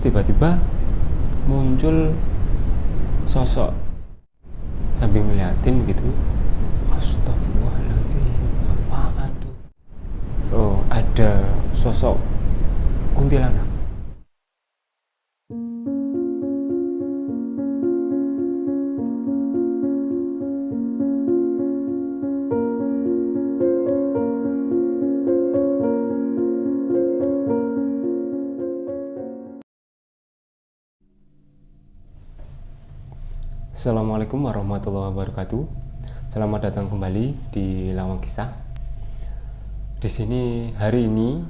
tiba-tiba muncul sosok sambil ngeliatin gitu. Astagfirullahaladzim, apaan tuh? Oh, ada sosok kuntilanak. Assalamualaikum warahmatullahi wabarakatuh. Selamat datang kembali di Lawang Kisah. Di sini hari ini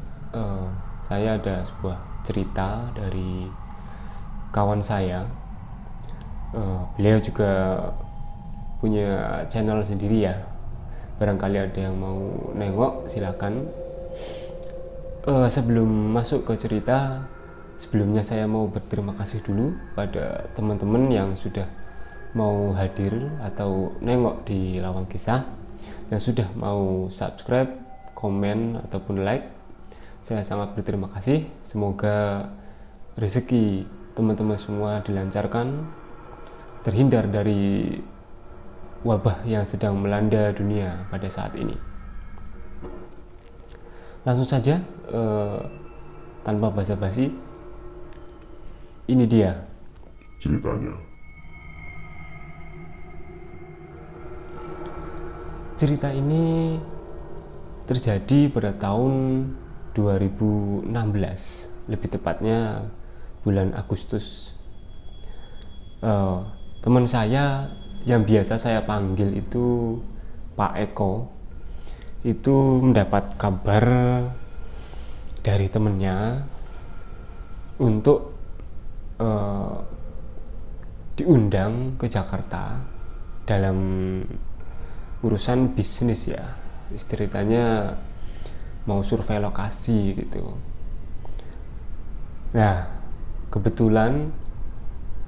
saya ada sebuah cerita dari kawan saya. Beliau juga punya channel sendiri ya. Barangkali ada yang mau nengok, silakan. Sebelum masuk ke cerita, sebelumnya saya mau berterima kasih dulu pada teman-teman yang sudah mau hadir atau nengok di Lawang Kisah, yang sudah mau subscribe, komen, ataupun like. Saya sangat berterima kasih. Semoga rezeki teman-teman semua dilancarkan, terhindar dari wabah yang sedang melanda dunia pada saat ini. Langsung saja, tanpa basa-basi, ini dia ceritanya. Cerita ini terjadi pada tahun 2016, lebih tepatnya bulan Agustus. Teman saya yang biasa saya panggil itu Pak Eko, itu mendapat kabar dari temennya untuk diundang ke Jakarta dalam urusan bisnis ya, ceritanya mau survei lokasi gitu. Nah, kebetulan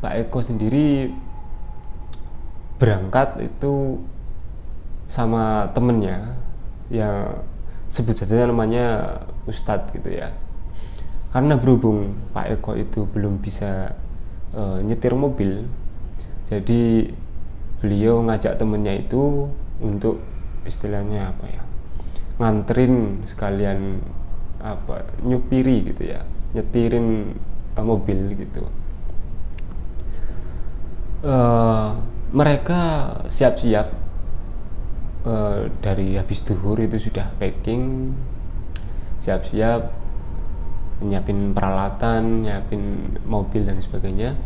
Pak Eko sendiri berangkat itu sama temennya yang sebut saja namanya Ustadz gitu ya. Karena berhubung Pak Eko itu belum bisa nyetir mobil, jadi beliau ngajak temennya itu untuk istilahnya apa ya, nganterin sekalian apa, nyupiri gitu ya, nyetirin mobil gitu. Mereka siap-siap dari habis duhur itu sudah packing, siap-siap nyiapin peralatan, nyiapin mobil dan sebagainya.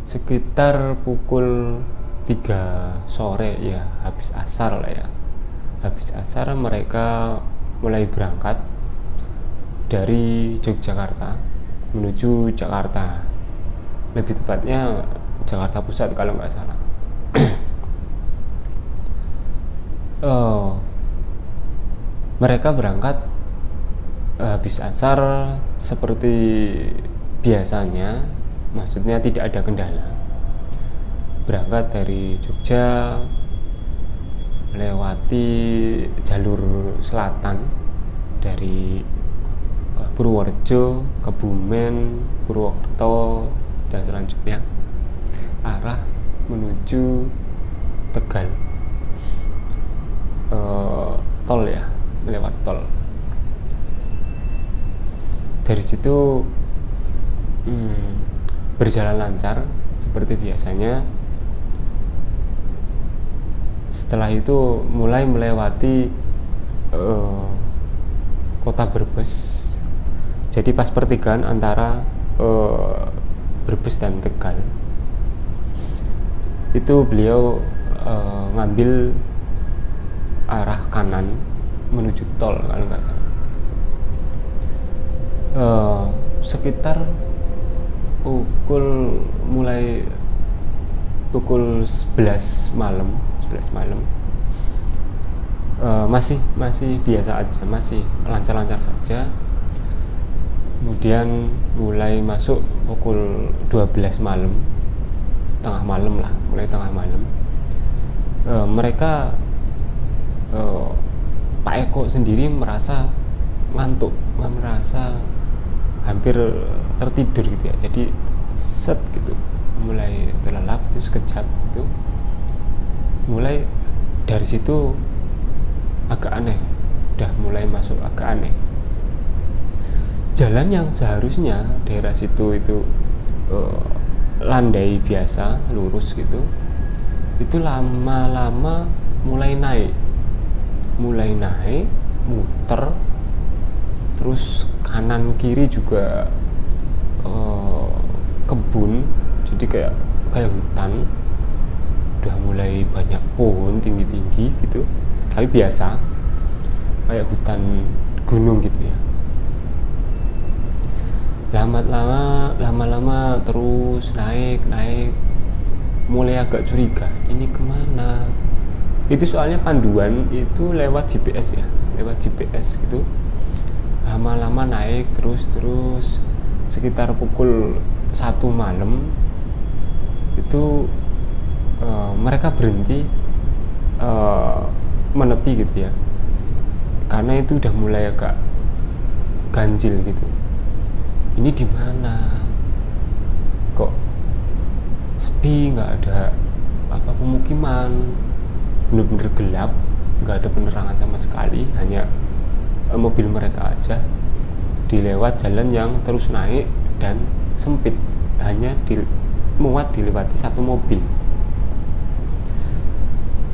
Sekitar pukul 3 sore ya, habis asar lah ya. Habis asar mereka mulai berangkat dari Yogyakarta menuju Jakarta. Lebih tepatnya Jakarta Pusat kalau nggak salah. Mereka berangkat habis asar seperti biasanya, maksudnya tidak ada kendala. Berangkat dari Jogja, melewati jalur selatan dari Purworejo, Kebumen, Purwokerto, dan selanjutnya arah menuju Tegal. Tol ya, melewat tol. Dari situ berjalan lancar seperti biasanya. Setelah itu mulai melewati kota Brebes. Jadi pas pertigaan antara Brebes dan Tegal, itu beliau ngambil arah kanan menuju tol kalau nggak salah. Sekitar mulai pukul 11 malam masih biasa aja, masih lancar-lancar saja. Kemudian mulai masuk pukul 12 malam, tengah malam lah, mulai tengah malam, mereka Pak Eko sendiri merasa ngantuk, merasa hampir tertidur gitu ya. Jadi set gitu, mulai terlelap itu sekejap gitu. Mulai dari situ agak aneh, udah mulai masuk agak aneh. Jalan yang seharusnya daerah situ itu landai biasa, lurus gitu, itu lama-lama mulai naik, muter, terus kanan kiri juga kebun, jadi kayak hutan, udah mulai banyak pohon tinggi-tinggi gitu, tapi biasa kayak hutan gunung gitu ya. Lama-lama terus naik, mulai agak curiga, ini kemana? Itu soalnya panduan itu lewat GPS ya, gitu. Lama-lama naik terus sekitar pukul 1 malam itu mereka berhenti menepi gitu ya, karena itu udah mulai agak ganjil gitu. Ini di mana? Kok sepi, nggak ada pemukiman, bener-bener gelap, nggak ada penerangan sama sekali, hanya mobil mereka aja dilewat jalan yang terus naik dan sempit, hanya muat dilewati satu mobil.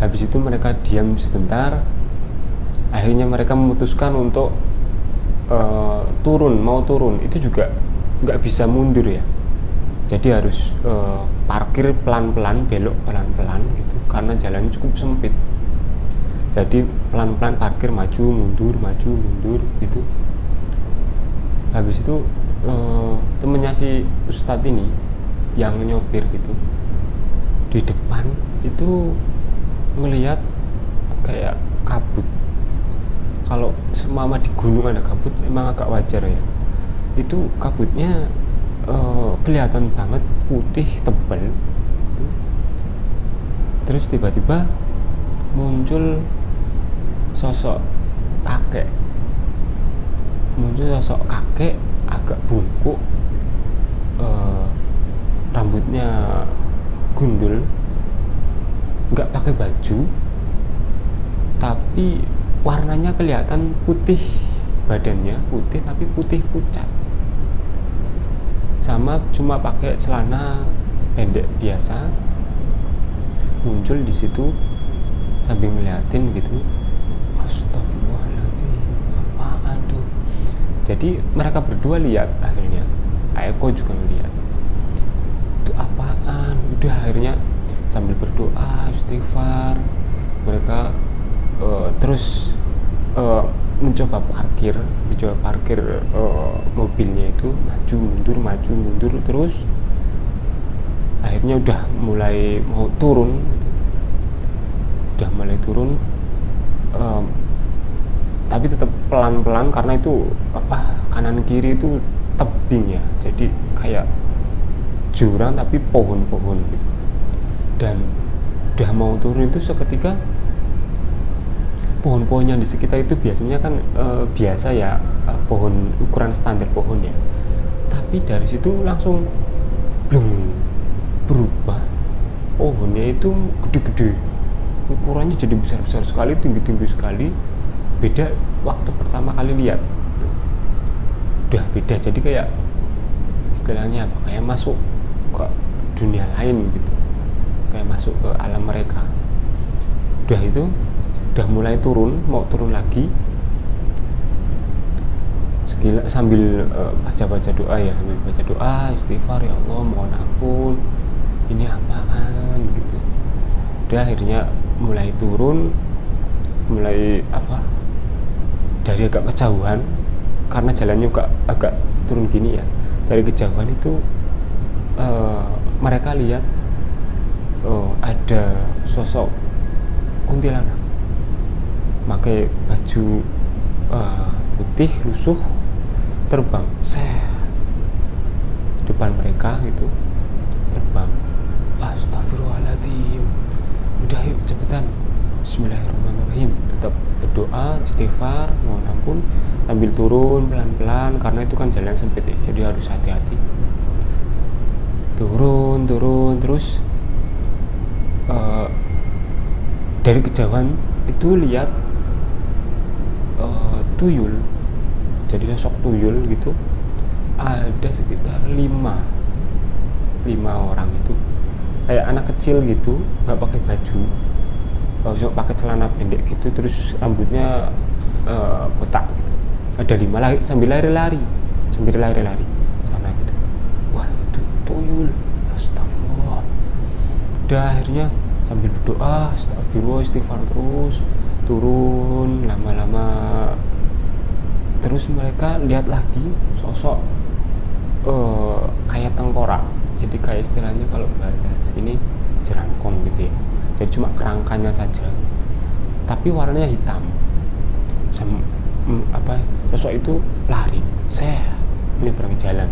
Habis itu mereka diam sebentar, akhirnya mereka memutuskan untuk mau turun. Itu juga nggak bisa mundur ya, jadi harus parkir pelan-pelan, belok pelan-pelan gitu, karena jalannya cukup sempit. Jadi pelan-pelan parkir, maju mundur gitu. Habis itu temennya si Ustadz ini yang nyopir gitu, di depan itu ngelihat kayak kabut. Kalau semama di gunung ada kabut emang agak wajar ya. Itu kabutnya kelihatan banget, putih tebal. Terus tiba-tiba muncul sosok kakek agak bungkuk, rambutnya gundul, nggak pakai baju, tapi warnanya kelihatan putih, badannya putih tapi putih pucat, sama cuma pakai celana pendek biasa. Muncul di situ sambil ngeliatin gitu. Astagfirullahaladzim, apaan tuh? Jadi mereka berdua lihat, akhirnya Eko juga ngeliat itu apaan. Udah akhirnya sambil berdoa istighfar, mereka terus mencoba parkir mobilnya itu, maju mundur terus. Akhirnya udah mulai mau turun gitu. Tapi tetap pelan-pelan karena itu kanan kiri itu tebing ya, jadi kayak jurang tapi pohon-pohon gitu. Dan udah mau turun itu seketika pohon-pohon yang di sekitar itu biasanya kan biasa ya, pohon ukuran standar pohon ya, tapi dari situ langsung berubah, pohonnya itu gede-gede, ukurannya jadi besar-besar sekali, tinggi-tinggi sekali, beda waktu pertama kali lihat. Udah beda, jadi kayak istilahnya kayak masuk ke dunia lain gitu, kayak masuk ke alam mereka. Udah mulai mau turun lagi, sambil baca doa istighfar, ya Allah mohon ampun, ini apaan gitu. Udah akhirnya mulai turun, dari agak kejauhan, karena jalannya agak turun gini ya. Dari kejauhan itu mereka lihat ada sosok kuntilanak pakai baju putih lusuh, terbang depan mereka gitu, terbang. Astagfirullahaladzim, udah yuk cepetan, Bismillahirrahmanirrahim, tetap berdoa, istighfar, mohon ampun, sambil turun pelan-pelan karena itu kan jalan sempit ya, jadi harus hati-hati. Turun terus dari kejauhan itu lihat tuyul, jadi sosok tuyul gitu, ada sekitar 5 orang itu kayak anak kecil gitu, nggak pakai baju, pakai celana pendek gitu, terus rambutnya kotak gitu. Ada 5 sambil lari-lari sana gitu. Wah, itu tuyul, astagfirullah. Udah akhirnya sambil berdoa, astagfirullah, istighfar terus, turun lama-lama. Terus mereka lihat lagi sosok kayak tengkorak, jadi kayak istilahnya kalau bahasa sini jerangkong gitu ya, jadi cuma kerangkanya saja tapi warnanya hitam. Sosok itu lari, ini berangkat jalan.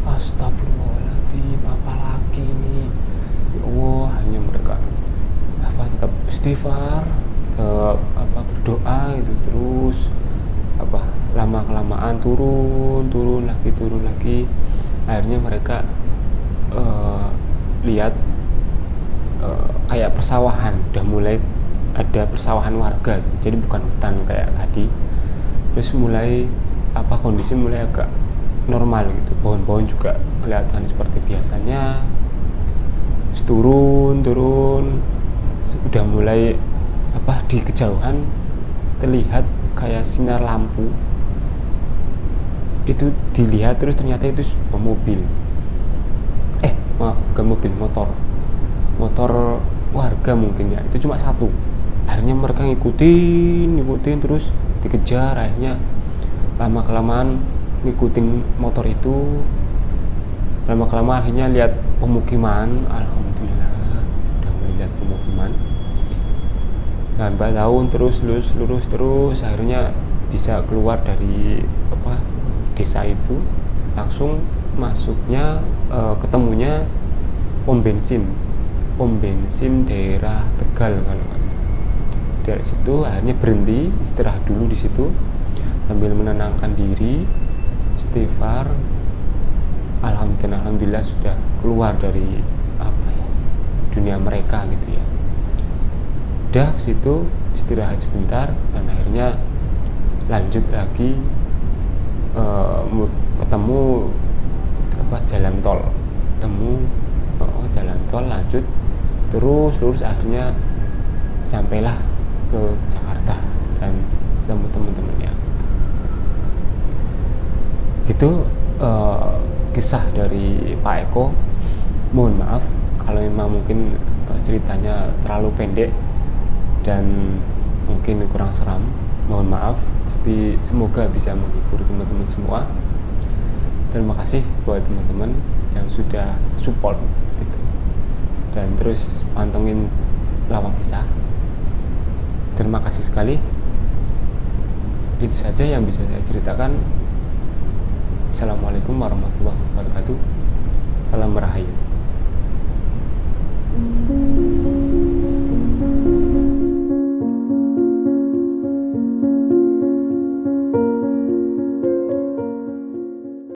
Astagfirullahaladzim, apa lagi ini ya Allah. Hanya mereka tetap istighfar, tetap berdoa gitu, terus lama kelamaan turun lagi. Akhirnya mereka lihat kayak persawahan, udah mulai ada persawahan warga, jadi bukan hutan kayak tadi. Terus mulai kondisi mulai agak normal gitu, pohon-pohon juga kelihatan seperti biasanya. Terus turun sudah mulai di kejauhan terlihat kayak sinar lampu itu dilihat, terus ternyata itu mobil, bukan mobil, motor warga mungkin ya, itu cuma satu. Akhirnya mereka ngikutin terus dikejar. Akhirnya lama kelamaan ngikutin motor itu, lama kelamaan akhirnya lihat pemukiman. Alhamdulillah udah melihat pemukiman. Lambat tahun lurus terus akhirnya bisa keluar dari desa itu. Langsung masuknya ketemunya pom bensin daerah Tegal kalau nggak salah. Dari situ akhirnya berhenti istirahat dulu di situ sambil menenangkan diri, istighfar. Alhamdulillah sudah keluar dari dunia mereka gitu ya. Udah situ istirahat sebentar dan akhirnya lanjut lagi, ketemu jalan tol, jalan tol, lanjut terus lurus, akhirnya sampailah ke Jakarta dan ketemu teman-temannya gitu. Kisah dari Pak Eko. Mohon maaf kalau memang mungkin ceritanya terlalu pendek dan mungkin kurang seram, mohon maaf, tapi semoga bisa menghibur teman-teman semua. Terima kasih buat teman-teman yang sudah support gitu dan terus pantengin Lawang Kisah. Terima kasih sekali. Itu saja yang bisa saya ceritakan. Assalamualaikum warahmatullahi wabarakatuh. Salam Rahayu.